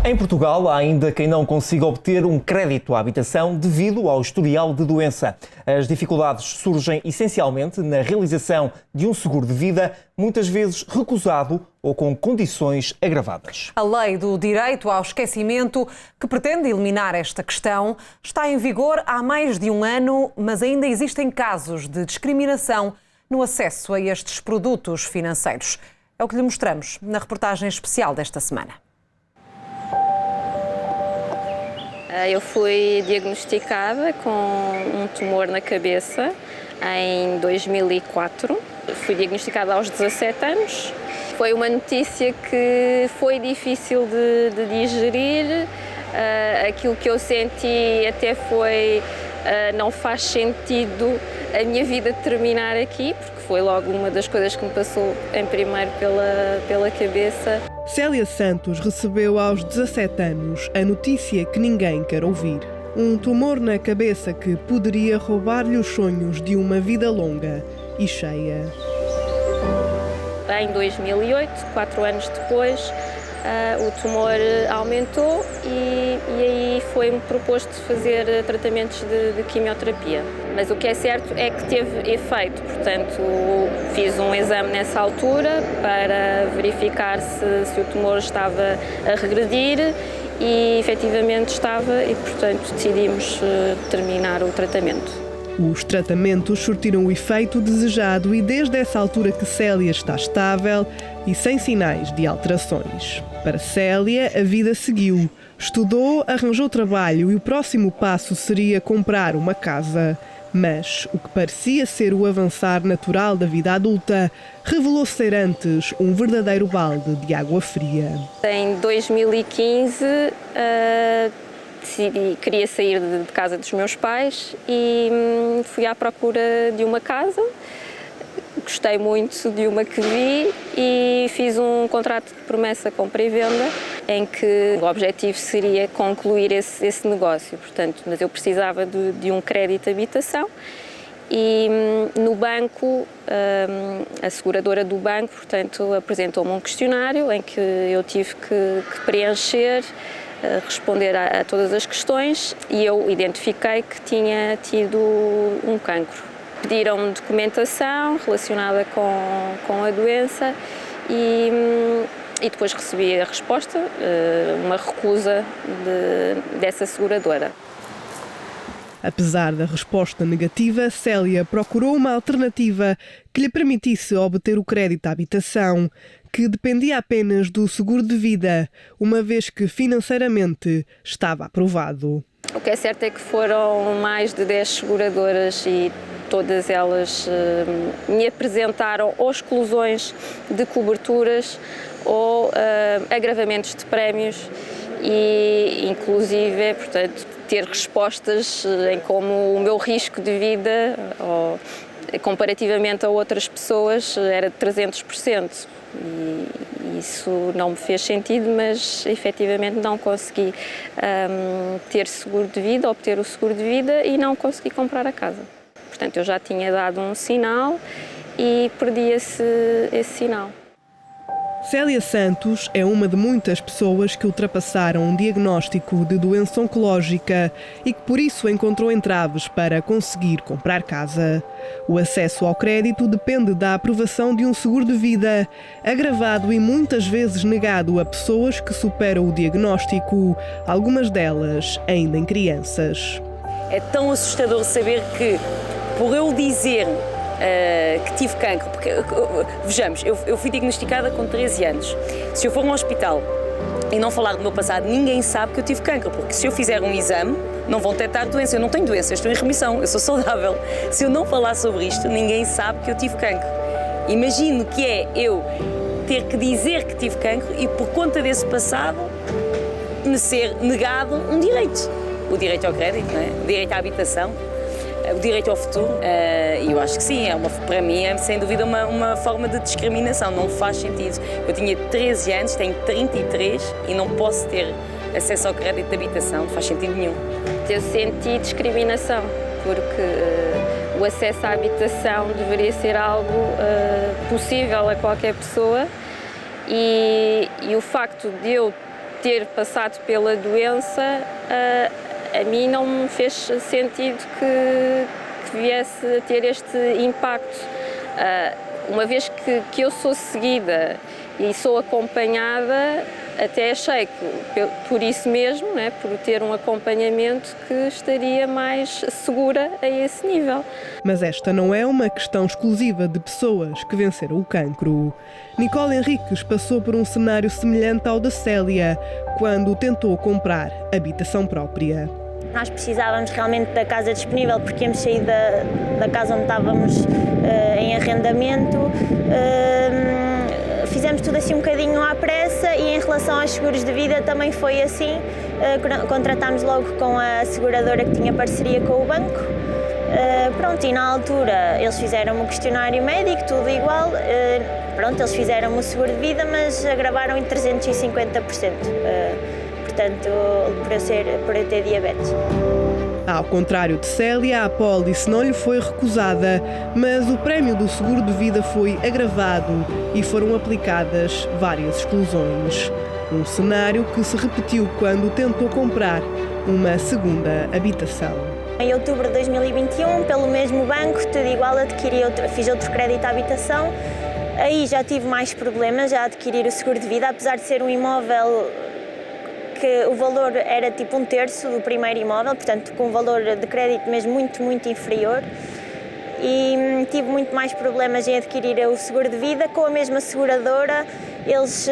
Em Portugal, há ainda quem não consiga obter um crédito à habitação devido ao historial de doença. As dificuldades surgem essencialmente na realização de um seguro de vida, muitas vezes recusado ou com condições agravadas. A lei do direito ao esquecimento, que pretende eliminar esta questão, está em vigor há mais de um ano, mas ainda existem casos de discriminação no acesso a estes produtos financeiros. É o que lhe mostramos na reportagem especial desta semana. Eu fui diagnosticada com um tumor na cabeça em 2004. Fui diagnosticada aos 17 anos. Foi uma notícia que foi difícil de digerir. Aquilo que eu senti até foi não faz sentido a minha vida terminar aqui, porque foi logo uma das coisas que me passou em primeiro pela cabeça. Célia Santos recebeu aos 17 anos a notícia que ninguém quer ouvir. Um tumor na cabeça que poderia roubar-lhe os sonhos de uma vida longa e cheia. Em 2008, 4 anos depois, o tumor aumentou e aí foi-me proposto fazer tratamentos de quimioterapia. Mas o que é certo é que teve efeito, portanto fiz um exame nessa altura para verificar se o tumor estava a regredir e efetivamente estava e portanto decidimos terminar o tratamento. Os tratamentos surtiram o efeito desejado e desde essa altura que Célia está estável e sem sinais de alterações. Para Célia, a vida seguiu. Estudou, arranjou trabalho e o próximo passo seria comprar uma casa. Mas o que parecia ser o avançar natural da vida adulta revelou-se ser antes um verdadeiro balde de água fria. Em 2015, queria sair de casa dos meus pais e fui à procura de uma casa. Gostei muito de uma que vi e fiz um contrato de promessa compra e venda em que o objetivo seria concluir esse negócio. Portanto, mas eu precisava de um crédito de habitação e no banco, a seguradora do banco, portanto, apresentou-me um questionário em que eu tive que preencher, responder a todas as questões e eu identifiquei que tinha tido um cancro. Pediram-me documentação relacionada com a doença e depois recebi a resposta, uma recusa dessa seguradora. Apesar da resposta negativa, Célia procurou uma alternativa que lhe permitisse obter o crédito à habitação, que dependia apenas do seguro de vida, uma vez que financeiramente estava aprovado. O que é certo é que foram mais de 10 seguradoras e todas elas me apresentaram ou exclusões de coberturas ou agravamentos de prémios e, inclusive, portanto, ter respostas em como o meu risco de vida, ou, comparativamente a outras pessoas, era de 300%. E isso não me fez sentido, mas efetivamente não consegui ter seguro de vida, obter o seguro de vida e não consegui comprar a casa. Portanto, eu já tinha dado um sinal e perdi esse sinal. Célia Santos é uma de muitas pessoas que ultrapassaram um diagnóstico de doença oncológica e que por isso encontrou entraves para conseguir comprar casa. O acesso ao crédito depende da aprovação de um seguro de vida, agravado e muitas vezes negado a pessoas que superam o diagnóstico, algumas delas ainda em crianças. É tão assustador saber que, por eu dizer que tive cancro, porque, vejamos, eu fui diagnosticada com 13 anos. Se eu for a um hospital e não falar do meu passado, ninguém sabe que eu tive cancro, porque se eu fizer um exame, não vão detectar doença. Eu não tenho doença, eu estou em remissão, eu sou saudável. Se eu não falar sobre isto, ninguém sabe que eu tive cancro. Imagino que é eu ter que dizer que tive cancro e, por conta desse passado, me ser negado um direito. O direito ao crédito, não é? O direito à habitação, o direito ao futuro. E eu acho que sim, para mim é sem dúvida uma forma de discriminação, não faz sentido. Eu tinha 13 anos, tenho 33 e não posso ter acesso ao crédito de habitação, não faz sentido nenhum. Eu senti discriminação, porque o acesso à habitação deveria ser algo possível a qualquer pessoa e o facto de eu ter passado pela doença, a mim não me fez sentido que viesse a ter este impacto. Uma vez que eu sou seguida e sou acompanhada, até achei que, por isso mesmo, né, por ter um acompanhamento, que estaria mais segura a esse nível. Mas esta não é uma questão exclusiva de pessoas que venceram o cancro. Nicole Henriques passou por um cenário semelhante ao da Célia, quando tentou comprar habitação própria. Nós precisávamos realmente da casa disponível porque íamos sair da casa onde estávamos em arrendamento. Fizemos tudo assim um bocadinho à pressa e em relação aos seguros de vida também foi assim. Contratámos logo com a seguradora que tinha parceria com o banco. Pronto, e na altura eles fizeram um questionário médico, tudo igual. Pronto, eles fizeram o seguro de vida, mas agravaram em 350%. Portanto, por eu ter diabetes. Ao contrário de Célia, a apólice não lhe foi recusada, mas o prémio do seguro de vida foi agravado e foram aplicadas várias exclusões. Um cenário que se repetiu quando tentou comprar uma segunda habitação. Em outubro de 2021, pelo mesmo banco, tudo igual, fiz outro crédito à habitação. Aí já tive mais problemas a adquirir o seguro de vida, apesar de ser um imóvel que o valor era tipo 1/3 do primeiro imóvel, portanto com um valor de crédito mesmo muito, muito inferior. E tive muito mais problemas em adquirir o seguro de vida com a mesma seguradora. Eles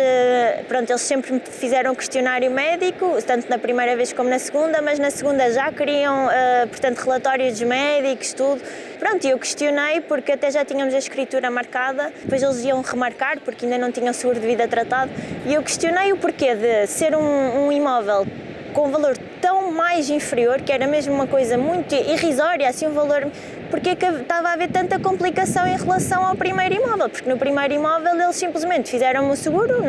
sempre me fizeram um questionário médico, tanto na primeira vez como na segunda, mas na segunda já queriam, relatórios dos médicos, tudo. Pronto, eu questionei porque até já tínhamos a escritura marcada, depois eles iam remarcar porque ainda não tinham o seguro de vida tratado. E eu questionei o porquê de ser um imóvel com um valor tão mais inferior, que era mesmo uma coisa muito irrisória, assim um valor, porque que estava a haver tanta complicação em relação ao primeiro imóvel, porque no primeiro imóvel eles simplesmente fizeram o seguro,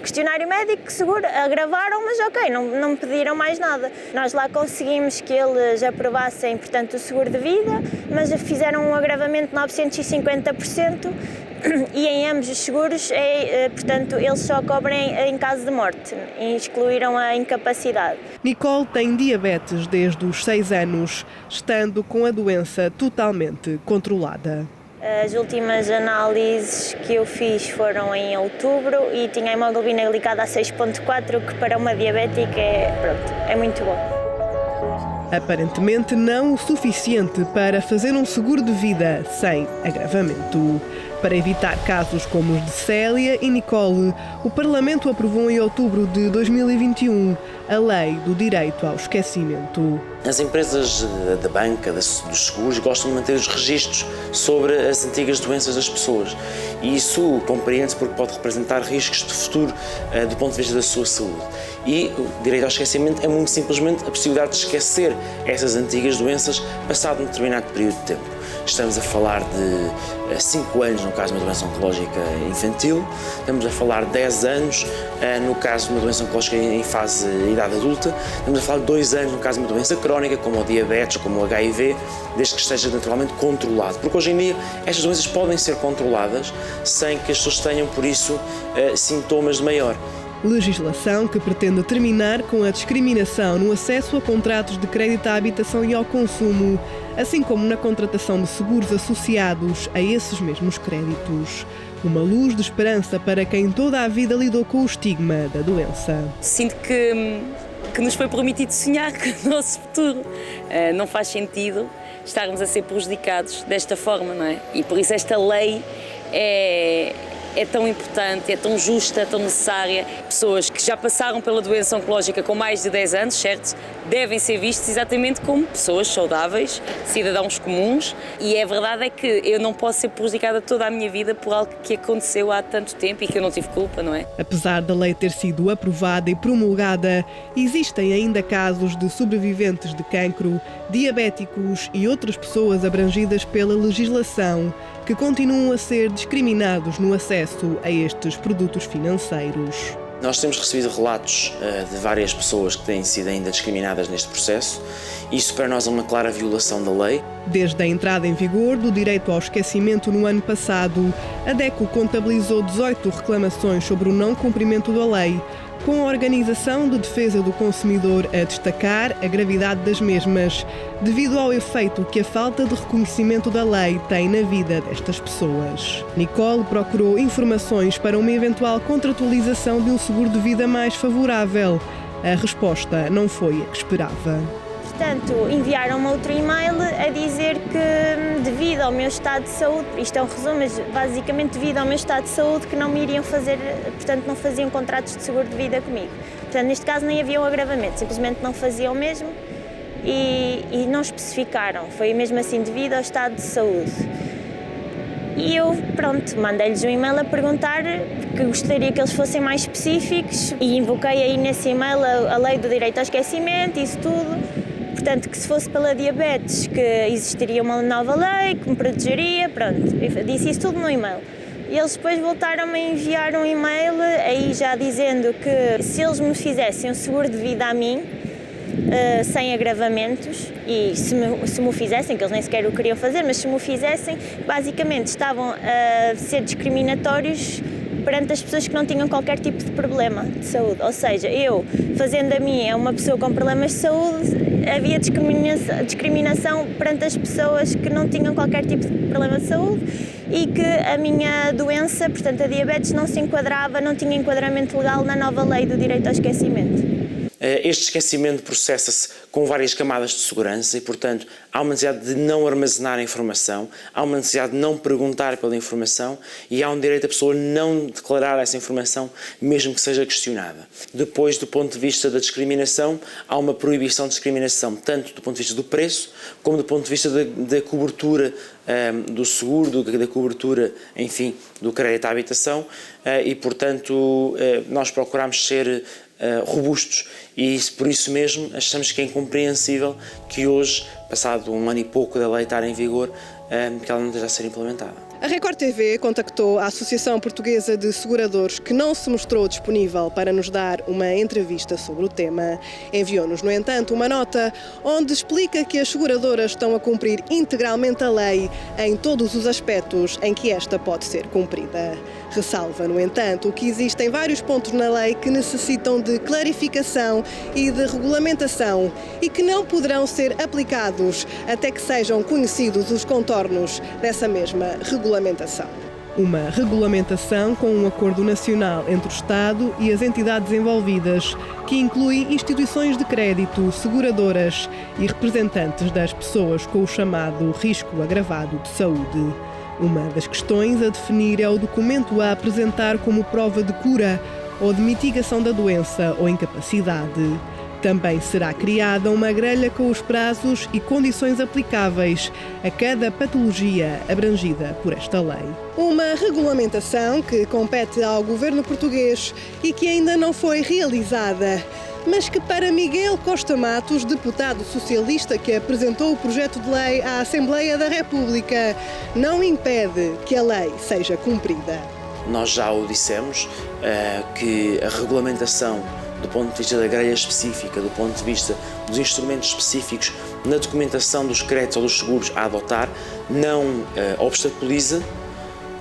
questionário médico, seguro, agravaram, mas ok, não me pediram mais nada. Nós lá conseguimos que eles aprovassem, portanto, o seguro de vida, mas fizeram um agravamento de 950%, e em ambos os seguros, portanto, eles só cobrem em caso de morte e excluíram a incapacidade. Nicole tem diabetes desde os 6 anos, estando com a doença totalmente controlada. As últimas análises que eu fiz foram em outubro e tinha a hemoglobina glicada a 6,4, que para uma diabética é muito bom. Aparentemente não o suficiente para fazer um seguro de vida sem agravamento. Para evitar casos como os de Célia e Nicole, o Parlamento aprovou em outubro de 2021 a Lei do Direito ao Esquecimento. As empresas da banca, dos seguros, gostam de manter os registros sobre as antigas doenças das pessoas. E isso compreende-se porque pode representar riscos de futuro do ponto de vista da sua saúde. E o direito ao esquecimento é muito simplesmente a possibilidade de esquecer essas antigas doenças passado um determinado período de tempo. Estamos a falar de 5 anos no caso de uma doença oncológica infantil, estamos a falar de 10 anos no caso de uma doença oncológica em fase de idade adulta, estamos a falar de 2 anos no caso de uma doença crónica, como o diabetes, como o HIV, desde que esteja naturalmente controlado. Porque hoje em dia estas doenças podem ser controladas sem que as pessoas tenham, por isso, sintomas de maior. Legislação que pretende terminar com a discriminação no acesso a contratos de crédito à habitação e ao consumo, assim como na contratação de seguros associados a esses mesmos créditos. Uma luz de esperança para quem toda a vida lidou com o estigma da doença. Sinto que nos foi permitido sonhar com o nosso futuro. Não faz sentido estarmos a ser prejudicados desta forma, não é? E por isso esta lei é tão importante, é tão justa, tão necessária. Pessoas que já passaram pela doença oncológica com mais de 10 anos, certo? Devem ser vistas exatamente como pessoas saudáveis, cidadãos comuns. E a verdade é que eu não posso ser prejudicada toda a minha vida por algo que aconteceu há tanto tempo e que eu não tive culpa, não é? Apesar da lei ter sido aprovada e promulgada, existem ainda casos de sobreviventes de cancro, diabéticos e outras pessoas abrangidas pela legislação que continuam a ser discriminados no acesso a estes produtos financeiros. Nós temos recebido relatos de várias pessoas que têm sido ainda discriminadas neste processo. Isso para nós é uma clara violação da lei. Desde a entrada em vigor do direito ao esquecimento no ano passado, a DECO contabilizou 18 reclamações sobre o não cumprimento da lei, com a Organização de Defesa do Consumidor a destacar a gravidade das mesmas, devido ao efeito que a falta de reconhecimento da lei tem na vida destas pessoas. Nicole procurou informações para uma eventual contratualização de um seguro de vida mais favorável. A resposta não foi a que esperava. Portanto, enviaram-me outro e-mail a dizer que, devido ao meu estado de saúde, isto é um resumo, mas basicamente devido ao meu estado de saúde, que não me iriam fazer, portanto, não faziam contratos de seguro de vida comigo. Portanto, neste caso nem havia um agravamento, simplesmente não faziam mesmo e não especificaram. Foi mesmo assim devido ao estado de saúde. E eu, pronto, mandei-lhes um e-mail a perguntar que gostaria que eles fossem mais específicos e invoquei aí nesse e-mail a lei do direito ao esquecimento, isso tudo. Portanto, que se fosse pela diabetes, que existiria uma nova lei que me protegeria, pronto, eu disse isso tudo no e-mail. E eles depois voltaram-me a enviar um e-mail, aí já dizendo que se eles me fizessem um seguro de vida a mim, sem agravamentos, e se me o fizessem, que eles nem sequer o queriam fazer, mas se me o fizessem, basicamente estavam a ser discriminatórios perante as pessoas que não tinham qualquer tipo de problema de saúde. Ou seja, eu, fazendo a mim uma pessoa com problemas de saúde, havia discriminação perante as pessoas que não tinham qualquer tipo de problema de saúde e que a minha doença, portanto a diabetes, não se enquadrava, não tinha enquadramento legal na nova lei do direito ao esquecimento. Este esquecimento processa-se com várias camadas de segurança e, portanto, há uma necessidade de não armazenar a informação, há uma necessidade de não perguntar pela informação e há um direito da pessoa não declarar essa informação, mesmo que seja questionada. Depois, do ponto de vista da discriminação, há uma proibição de discriminação, tanto do ponto de vista do preço, como do ponto de vista da cobertura do seguro, da cobertura, enfim, do crédito à habitação e, portanto, nós procuramos ser robustos e por isso mesmo achamos que é incompreensível que hoje, passado um ano e pouco da lei estar em vigor, que ela não esteja a ser implementada. A Record TV contactou a Associação Portuguesa de Seguradores, que não se mostrou disponível para nos dar uma entrevista sobre o tema. Enviou-nos, no entanto, uma nota onde explica que as seguradoras estão a cumprir integralmente a lei em todos os aspectos em que esta pode ser cumprida. Ressalva, no entanto, que existem vários pontos na lei que necessitam de clarificação e de regulamentação e que não poderão ser aplicados até que sejam conhecidos os contornos dessa mesma regulamentação. Uma regulamentação com um acordo nacional entre o Estado e as entidades envolvidas, que inclui instituições de crédito, seguradoras e representantes das pessoas com o chamado risco agravado de saúde. Uma das questões a definir é o documento a apresentar como prova de cura ou de mitigação da doença ou incapacidade. Também será criada uma grelha com os prazos e condições aplicáveis a cada patologia abrangida por esta lei. Uma regulamentação que compete ao governo português e que ainda não foi realizada, mas que para Miguel Costa Matos, deputado socialista que apresentou o projeto de lei à Assembleia da República, não impede que a lei seja cumprida. Nós já o dissemos, que a regulamentação do ponto de vista da grelha específica, do ponto de vista dos instrumentos específicos na documentação dos créditos ou dos seguros a adotar, não obstaculiza,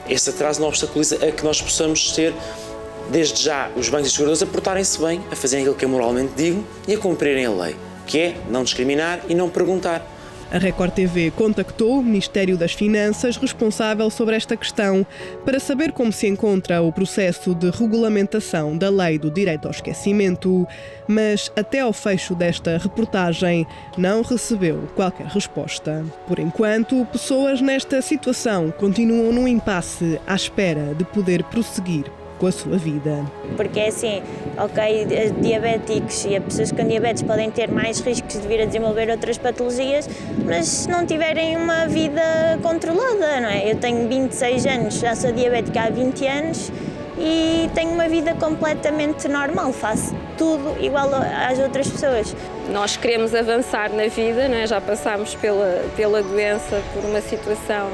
esse atraso não obstaculiza a que nós possamos ter, desde já, os bancos e os seguradores a portarem-se bem, a fazerem aquilo que é moralmente digno e a cumprirem a lei, que é não discriminar e não perguntar. A Record TV contactou o Ministério das Finanças, responsável sobre esta questão, para saber como se encontra o processo de regulamentação da Lei do Direito ao Esquecimento, mas até ao fecho desta reportagem não recebeu qualquer resposta. Por enquanto, pessoas nesta situação continuam num impasse à espera de poder prosseguir com a sua vida. Porque é assim, ok, diabéticos e as pessoas com diabetes podem ter mais riscos de vir a desenvolver outras patologias, mas se não tiverem uma vida controlada, não é? Eu tenho 26 anos, já sou diabética há 20 anos e tenho uma vida completamente normal, faço tudo igual às outras pessoas. Nós queremos avançar na vida, não é? Já passámos pela doença, por uma situação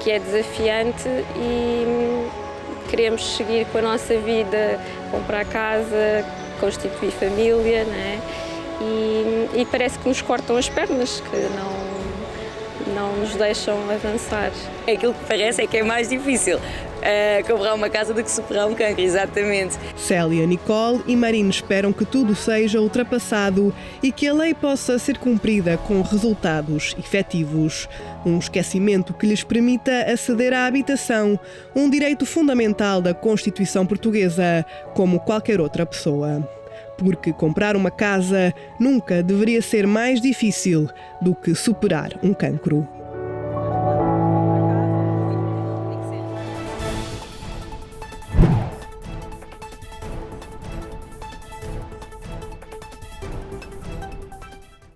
que é desafiante e queremos seguir com a nossa vida, comprar casa, constituir família, não é? E parece que nos cortam as pernas, que não nos deixam avançar. Aquilo que parece é que é mais difícil comprar uma casa do que superar um cancro, exatamente. Célia, Nicole e Marina esperam que tudo seja ultrapassado e que a lei possa ser cumprida com resultados efetivos. Um esquecimento que lhes permita aceder à habitação, um direito fundamental da Constituição Portuguesa, como qualquer outra pessoa. Porque comprar uma casa nunca deveria ser mais difícil do que superar um cancro.